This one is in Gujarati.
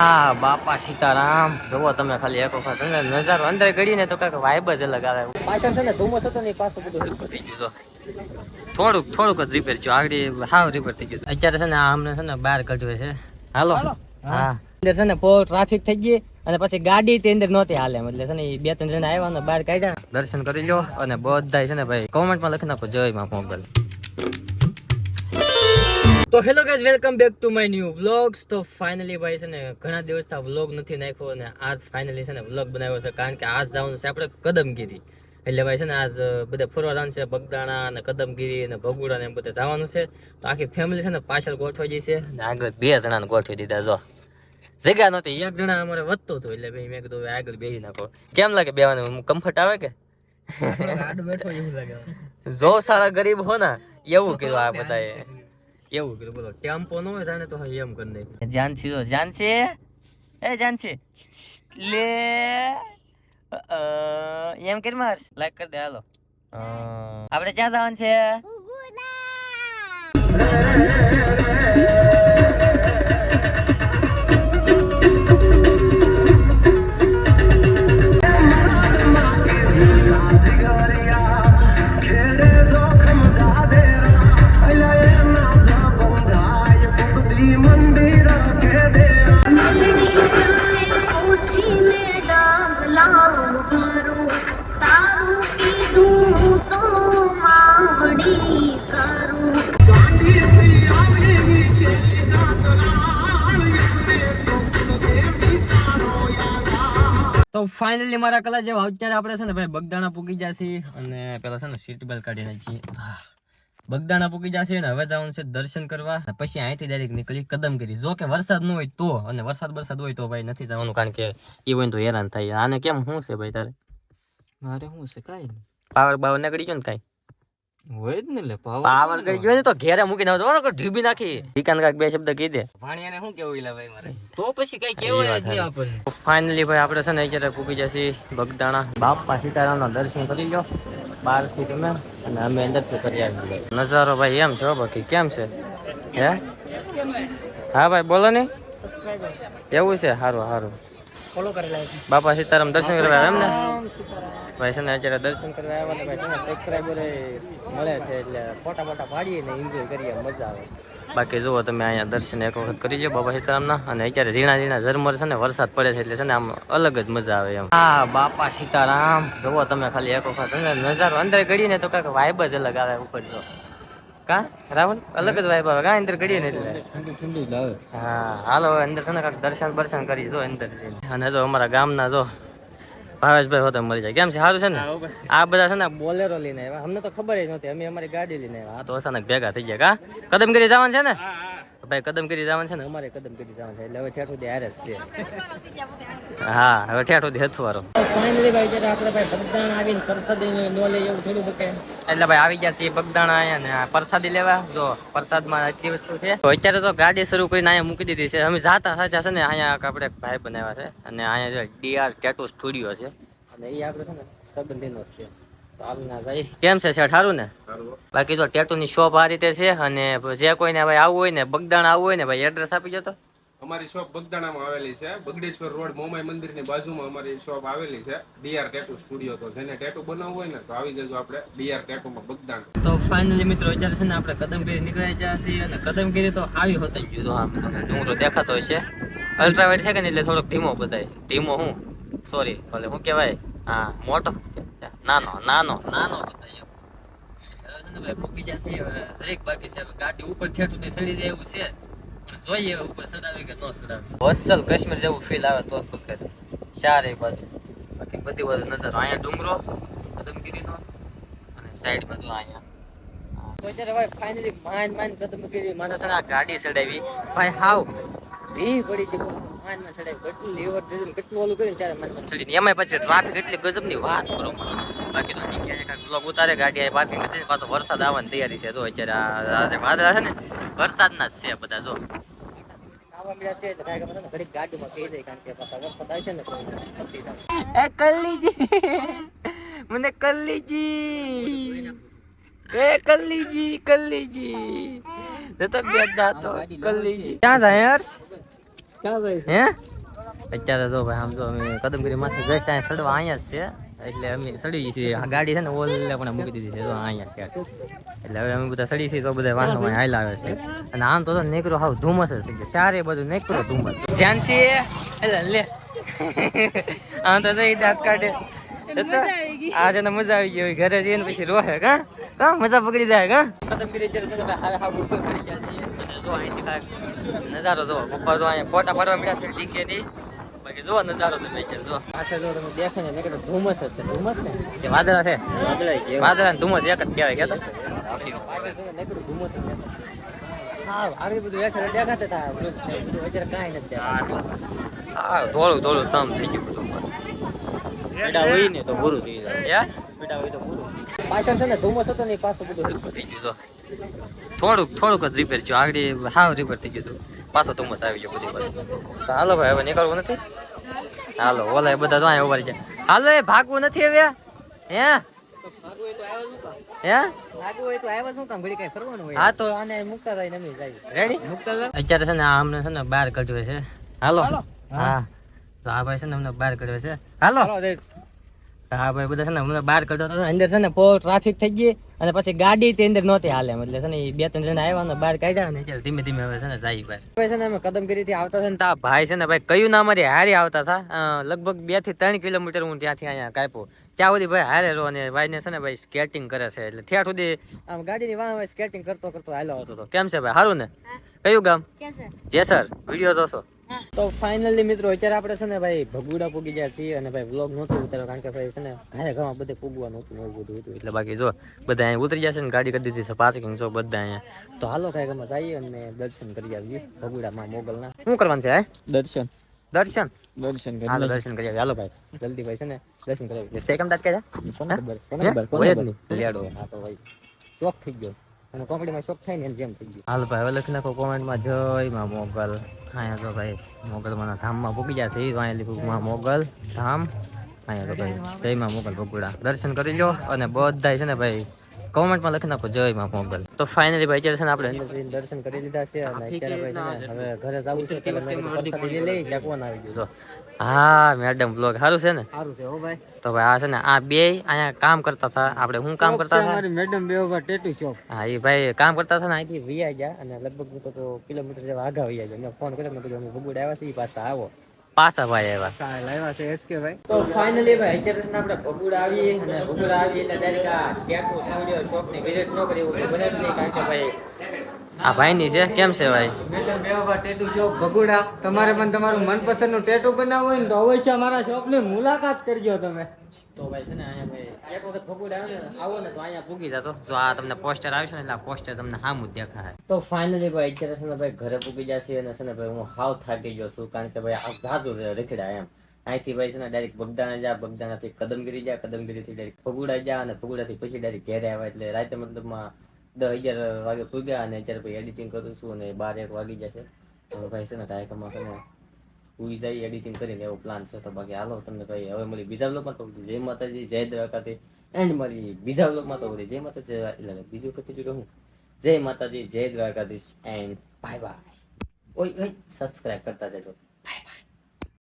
હા બાપા સીતારામ જોવો તમે ખાલી એક વખત નજારો અંદર ગળી ને તો કઈક વાઇબ જ અલગ આવે. પાછળ છે ને ધુમ્મસ હતો ને પાછું બધું હરખું થઈ ગયું. થોડુંક જ રિપેર થયું, આગળ હાવ રિપેર થઈ ગયું. અત્યારે છે ને અમને છે ને બહાર કાઢવે છે. હાલો હા અંદર છે ને ટ્રાફિક થઈ ગઈ અને પછી ગાડી તે અંદર નહોતી હાલે, એટલે છે ને બે ત્રણ જણા આવ્યા ને બહાર કાઢ્યા. દર્શન કરી લો અને બધા છે ને ભાઈ કોમેન્ટમાં લખી નાખો જય માં મોગલ. તો hello guys, welcome back to my new vlogs. તો ફાઇનલી ભાઈ છે ને ઘણા દિવસથી વ્લોગ નથી નાખ્યો અને આજ ફાઇનલી છે ને વ્લોગ બનાવ્યો છે, કારણ કે આજ જવાનું છે આપણે કદમગીરી. એટલે ભાઈ છે ને આજ બધા ફરવા જવાનું છે, બગદાણા અને કદમગીરી અને ભગુડા ને એમ બધે જવાનું છે. તો આખી ફેમિલી છે ને પાછળ ગોઠવાઈ જઈ છે અને આગળ બે જણાને ગોઠવી દીધા. જો જગ્યા નહોતી, એક જણા અમારે વધતો હતો એટલે ભાઈ મેં કીધું આગળ બેસી નાખો. કેમ લાગે બેવાનું, કમ્ફર્ટ આવે કે જો સારા ગરીબ હો ને એવું કીધું આ બધાએ. એવું કીધું બોલો, ટેમ્પો ન હોય જાણે તો એમ કરી દે. જાનસી તો જાનસી, એ જાનસી લે એમ કરી માર લાઈક કરી દે. હાલો આપણે ક્યાં જવાનું છે? તો ફાઇનલી મારા કલા જેવા અત્યારે આપણે છે ને ભાઈ બગદાણા પૂગી જશે અને પેલા છે ને સીટ બેલ્ટ કાઢી નાખીએ. બગદાણા પૂગી જશે ને હવે જવાનું છે દર્શન કરવા, પછી અહીંથી ડાયરેક્ટ નીકળી કદમગીરી. જો કે વરસાદ ન હોય તો, અને વરસાદ હોય તો ભાઈ નથી જવાનું, કારણ કે એ હોય તો હેરાન થાય. આને કેમ શું છે ભાઈ તારે? મારે શું છે કાંઈ નહીં, પાવર બાવર નીકળી ગયો ને કાંઈ હોય જ ને. લે પાવર કરી ગયો ને તો ઘેરે મૂકીને આવતો ઢીબી નાખી દીકાન કાક બે શબ્દ કહી દે. ભાણિયાને શું કેવું ઇલા ભાઈ મારે તો પછી કઈ કેવાય જ નહીં આપણને. ફાઇનલી ભાઈ આપણે છે ને અત્યારે પૂગી જશે બગદાણા. બાપા સીતારામના દર્શન કરી લો બહારથી તમે, અને અમે અંદરથી કરી આવી. નજારો ભાઈ એમ છે બાકી કેમ છે હે? હા ભાઈ બોલો ને. એવું છે, સારું સારું. ફોલો કરેલા બાપા સીતારામ દર્શન કરવા એમ ને ભાઈ છે ને અત્યારે દર્શન કરવા આવ્યા. ભાઈ છે ને સબસ્ક્રાઈબર મળે છે એટલે ફોટા મોટા પાડીએ ને એન્જોય કરીએ, મજા આવે. બાકી જુઓ તમે અહીંયા દર્શન એક વખત કરી લો બાપા સીતારામના, અને અત્યારે ઝીણા ઝરમર છે ને વરસાદ પડે છે એટલે છે ને આમ અલગ જ મજા આવે એમ. હા બાપા સીતારામ જુઓ તમે ખાલી એક વખત નજારો અંદર ગળીએ ને તો કાંઈક વાઇબ જ અલગ આવે ઉપર. જો કા રાહુલ અલગ જ વાઇબ આવે કા અંદર ગળીએ ને એટલે ઠંડુ જ આવે. હા હાલો અંદર છે ને કાંઈક દર્શન કરી જો અંદર જઈને. અને જો અમારા ગામના જો ભાવેશભાઈ હોતા મળી જાય. કેમ છે, સારું છે ને? આ બધા છે ને બોલેરો લઈને આવ્યા, અમને તો ખબર જ નહોતી, અમે અમારી ગાડી લઈને આવ્યા. આ તો અચાનક ભેગા થઈ ગયા. કા કદમગીરી જવાનું છે ને ભાઈ? કદમગીરી જવાનું છે ને, અમારે કદમગીરી જવાનું છે એટલે હવે ઠેઠ સુધી હારે છે. હા હવે ઠેઠ સુધી હથવારો. ફાઇનલી ભાઈ જ્યારે આપણે ભાઈ બગદાણા આવીને પ્રસાદી નો લે એવું થોડું બકે, એટલે ભાઈ આવી ગયા છીએ બગદાણા અહીંયા ને પ્રસાદી લેવા. જો પ્રસાદમાં આટલી વસ્તુ છે. તો અત્યારે તો ગાડી શરૂ કરીને અહીંયા મૂકી દીધી છે. અમે જાતા સાચા છે ને અહીંયા આપણે ભાઈ બનાવ્યા છે, અને અહીંયા જો ડીઆર ટેટુ સ્ટુડિયો છે, અને એ આપણે છે ને સંબંધીનો છે. કેમ છે શેઠ, સારું ને? બાકી જો ટેટુ ની શોપ આ રીતે છે, અને જે કોઈને ભાઈ આવવું હોય ને બગદાણા આવવું હોય ને ભાઈ એડ્રેસ આપી જતો. અમારી શોપ બગદાણામાં આવેલી છે, બગડેશ્વર રોડ મોમાઈ મંદિરની બાજુમાં અમારી શોપ આવેલી છે, ડીઆર ટેટુ સ્ટુડિયો. તો જેને ટેટુ બનાવવું હોય ને તો આવી જજો આપણે ડીઆર ટેટુમાં બગદાણા. તો ફાઇનલી મિત્રો અત્યારે છે ને આપણે કદમગીરી નીકળી ગયા છીએ, અને કદમગીરી તો આવી હોતા ગયું. તો આમ ડુંગરો દેખાતો હોય છે, અલ્ટ્રાવાઇડ છે કે ને એટલે થોડોક ધીમો બતાય. ધીમો હું સોરી ભલે શું કહેવાય, હા મોટો નાનો બતાય. પૂકી ગયા છે દરેક બાકી છે, ગાડી ઉપર ઠેઠું સડી જાય એવું છે, પણ જોઈએ ઉપર સડાવે કે ન સડાવે. અસલ કાશ્મીર જેવું ફીલ આવે તો ફક્ત ચારે બાજુ, બાકી બધી બાજુ નજર અહીંયા ડુંગરો કદમગીરીનો, અને સાઈડ બાજુ અહીંયા. તો અત્યારે ભાઈ ફાઇનલી માન કદમગીરી માણસ આ ગાડી ચડાવી ભાઈ હાવ ભી પડી ગઈ. માન ચડાવી કેટલું લીવર દીધું કેટલું ઓલું કર્યું ત્યારે માન ચડીને એમાં પછી ટ્રાફિક એટલી ગજબની વાત કરો. બાકી તો ક્યાંય બ્લોક ઉતારે ગાડી આ પાર્કિંગ કરી પાછો વરસાદ આવવાની તૈયારી છે. તો અત્યારે આ જે વાદળા છે ને વરસાદના જ છે બધા. જો ગાડીમાં કહી દે કારણ કે પાછા વરસાદ આવશે ને મને કલ્લીજી કલ્લીજી જતો બે દાતો કલ્લીજી ક્યાં જાય યાર? હે અત્યારે જો ભાઈ આમ જો અમે કદમગીરી માંથી જસ્ટ અહીંયા સડવા અહીંયા જ છે એટલે અમે સડી ગઈ છીએ આ ગાડી છે ને ઓલે પણ મૂકી દીધી છે જો અહીંયા ક્યાંક એટલે હવે અમે બધા સડી છીએ તો બધા વાહનો હાલ આવે છે અને આમ તો નીકળો હાવ ધુમ્મસ જ થઈ ગયો ચારે બધું નીકળો ધુમ્મસ જાનસી એટલે લે આમ તો જઈ દાંત કાઢે આ છે ને મજા આવી ગઈ ઘરે જઈએ ને પછી રોહે કા મજા પકડી જાય કા કદમગીરી અત્યારે છે ને હાવ ઉપર સડી ગયા છીએ અને જો અહીંથી કાંઈક નજારો જો પપ્પા તો અહીંયા ફોટા પાડવા મળ્યા છે ટીકેથી બાકી જો નજારો તમે જો પાછળ જો તમે દેખો ને નીકળે ધુમ્મસ હશે ધુમ્મસ ને કે વાદળા છે વાદળા ને ધુમ્મસ એક જ કહેવાય કે તો પાછળ જો નીકળે ધુમ્મસ હા આગળ બધું એક દેખાતે થાય બધું અત્યારે કાંઈ નથી દેખાતું હા થોડું સમ થઈ ગયું બધું બેડા હોય ને તો પૂરું થઈ જાય બેડા હોય તો પૂરું પાછળ છે ને ધુમ્મસ હતો ને પાછું બધું રિપેર થઈ ગયું થોડુંક જ રિપેર થયું આગળ હાવ રિપેર થઈ ગયું પાછો ધુમ્મસ આવી ગયો બધી બાજુ તો હાલો ભાઈ હવે નીકળવું નથી હાલો ઓલા બધા તો અહીંયા ઉભા છે હાલો એ ભાગવું નથી હવે હે હા તો આને મુકતા જાય નમી જાય રેડી મુકતા જાય અત્યારે છે ને આ અમને છે ને બહાર કાઢવે છે હાલો હા તો આ ભાઈ છે ને અમને બહાર કાઢવે છે હાલો હા ભાઈ બધા છે ને અમને બહાર કાઢવા તો અંદર છે ને ટ્રાફિક થઈ ગઈ અને પછી ગાડી તે અંદર નહોતી હાલે એટલે છે ને બે ત્રણ જણા આવ્યા ને બહાર કાઢ્યા ને અત્યારે ધીમે ધીમે હવે છે ને જાય બહાર ભાઈ છે ને અમે કદમગીરી થી આવતા છે ને તા ભાઈ છે ને ભાઈ કયું ના અમારી હારી આવતા હતા લગભગ 2 થી 3 કિલોમીટર હું ત્યાંથી અહીંયા કાપ્યો ત્યાં સુધી ભાઈ હારે રહો અને ભાઈ ને છે ને ભાઈ સ્કેટિંગ કરે છે એટલે ત્યાં સુધી આમ ગાડીની વાહ સ્કેટિંગ કરતો હાલો આવતો હતો કેમ છે ભાઈ સારું ને કયું ગામ જેસર વિડીયો જોશો તો ફાઇનલી મિત્રો અત્યારે આપણે છે ને ભાઈ ભગુડા પૂગી ગયા છીએ અને ભાઈ વ્લોગ નહોતું ઉતાર્યો કારણ કે ભાઈ છે ને ઘરમાં બધે પૂગવાનું હતું એવું બધું હતું એટલે બાકી જો બધા અહીંયા ઉતરી જશે ને ગાડી કરી દીધી છે પાર્કિંગ જો બધા અહીંયા તો હાલો કાંઈ ગમે જઈએ અને દર્શન કરી આવીએ ભગુડામાં મોગલના શું કરવાનું છે દર્શન હાલો દર્શન કરી આવીએ હાલો ભાઈ જલ્દી ભાઈ છે ને દર્શન કરી આવીએ તે કેમ દાંત કાઢ્યા લેડો હા તો ભાઈ શોખ થઈ ગયો અને કોમેડીમાં શોખ થાય ને એમ જેમ થઈ ગયું હાલ ભાઈ હવે લખી નાખો કોમેન્ટમાં જય માં મોગલ અહીંયા તો ભાઈ મોગલમાંના ધામમાં પૂકી જાય છે અહીંયા લીધું માં મોગલ ધામ અહીંયા તો ભાઈ જય માં મોગલ ભગુડા દર્શન કરી લો અને બધા છે ને ભાઈ કોમેન્ટમાં લખી નાખો જય માં મોગલ તો ફાઇનલી ભાઈ અત્યારે છે ને આપણે અંદર જઈને દર્શન કરી લીધા છે અને અત્યારે ભાઈ છે ને હવે ઘરે જવું છે એટલે મેં પ્રસાદી લઈ જકવાન આવી ગયું તો હા મેડમ બ્લોગ સારું છે ને સારું છે હો ભાઈ તો ભાઈ આ છે ને આ બે અહીંયા કામ કરતા હતા આપણે શું કામ કરતા હતા મારી મેડમ બે ઉપર ટેટુ શોપ હા એ ભાઈ કામ કરતા હતા ને અહીંથી વિયા ગયા અને લગભગ તો કિલોમીટર જેવા આગા વિયા ગયા મેં ફોન કર્યો મેં કીધું અમે ભગુડા આવ્યા છીએ પાછા આવો પાછા ભાઈ આવ્યા છે એસકે ભાઈ તો ફાઇનલી ભાઈ અત્યારે છે ને આપણે ભગુડા આવીએ અને ભગુડા આવીએ એટલે ડાયરેક્ટ આ ટેટુ સ્ટુડિયો શોપ ની વિઝિટ ન કરી એવું બને જ નહીં કારણ કે ભાઈ આ ભાઈ ની છે કેમ છે ભાઈ મેડમ બેવા ટેટુ શોપ ભગુડા તમારે પણ તમારું મનપસંદ નું ટેટુ બનાવવું હોય ને તો અવશ્ય અમારા શોપ ની મુલાકાત કરજો તમે તો ભાઈ છે ને અહીંયા ભાઈ એક વખત ભગુડા આવો ને તો અહીંયા પૂગી જતો જો આ તમને પોસ્ટર આવશે ને એટલે આ પોસ્ટર તમને સામું જ દેખાય તો ફાઇનલી ભાઈ અત્યારે છે ને ભાઈ ઘરે પૂગી જશે અને છે ને ભાઈ હું હાવ થાકી ગયો છું કારણ કે ભાઈ આ ઝાઝુ રખડા એમ અહીંથી ભાઈ છે ને ડાયરેક્ટ બગદાણા જા બગદાણાથી કદમગીરી જા કદમગીરીથી ડાયરેક્ટ ભગુડા જા અને ભગુડાથી પછી ડાયરેક્ટ ઘેરે આવ્યા એટલે રાતે મતલબમાં 10-11 વાગે પૂગ્યા અને અત્યારે ભાઈ એડિટિંગ કરું છું અને 12-1 વાગી જશે તો ભાઈ છે ને કાર્યક્રમમાં છે ને ઉઈ જાય એડિટિંગ કરીને એવો પ્લાન છે તો બાકી હાલો તમને ભાઈ હવે મળી બીજા બ્લોગમાં તો જય માતાજી જય દ્વારકાથી એન્ડ મારી બીજા બ્લોગમાં તો જય માતાજી એટલે બીજું કહેતી હું જય માતાજી જય દ્વારકાધીશ એન્ડ બાય બાય ઓય સબસ્ક્રાઇબ કરતા જજો